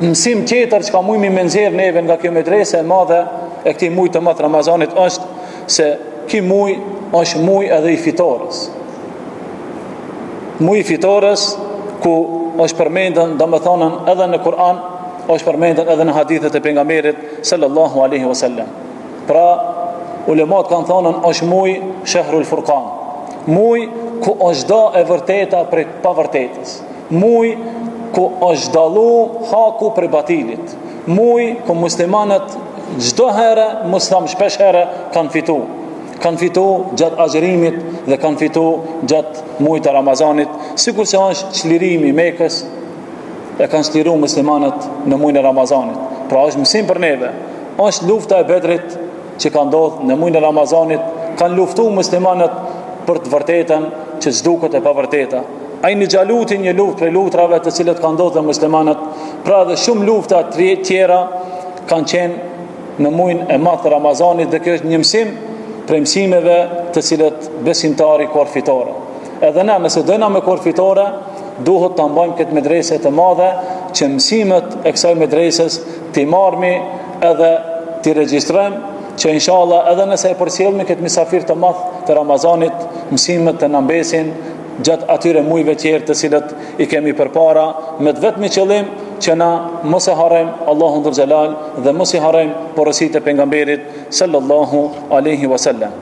Mësim tjetër që ka mujmi me nxjerr neve nga kjo medrese e madhe e këtij muaj të madh Ramazanit është se ky muaj është muaj edhe i fitores. Muaj i fitores ku është përmendur domethënën edhe në Kur'an, është përmendur edhe në hadithet e pejgamberit sallallahu alaihi wasallam. Pra ulemat kanë thënë është muaj Shahrul Furqan. Muaj ku është da e vërteta prej pavërtetës. Muaj ku është dallu haku prej batilit. Muaj ku muslimanët çdo herë, mos tham shpesh herë, kanë fitu. Kanë fitu gjatë agjërimit dhe kanë fitu gjatë muajit të Ramazanit, sikur se është çlirimi i Mekës, e kanë çliruar muslimanët në muajin e Ramazanit. Pra është mësim për neve. Është lufta e Bedrit që ka ndodhur në muajin e Ramazanit, kanë luftuar muslimanët për të vërtetën që s'duket e pavërteta. Ai në Xhalutin, një luftë për luftrave të cilët kanë ndodhur me muslimanët, pra dhe shumë lufta të tjera kanë qenë në muajin e madh të Ramazanit dhe kjo është një mësim prej mësimeve të cilët besimtari ka fitore. Edhe ne nëse dojna me kur fitore, duhet ta mbajmë këtë medrese të madhe që mësimet e kësaj medreses t'i marrmi edhe t'i regjistrojmë që inshallah edhe nëse e përcjellmi këtë mysafir të madh të Ramazanit, mësimet të na mbesin gjatë atyre muajve tjerë të cilët i kemi përpara, me të vetmi qëllim që na mos e harrojmë Allahun dhul xhelal dhe mos i harrojmë porositë e pejgamberit sallallahu alaihi wasallam.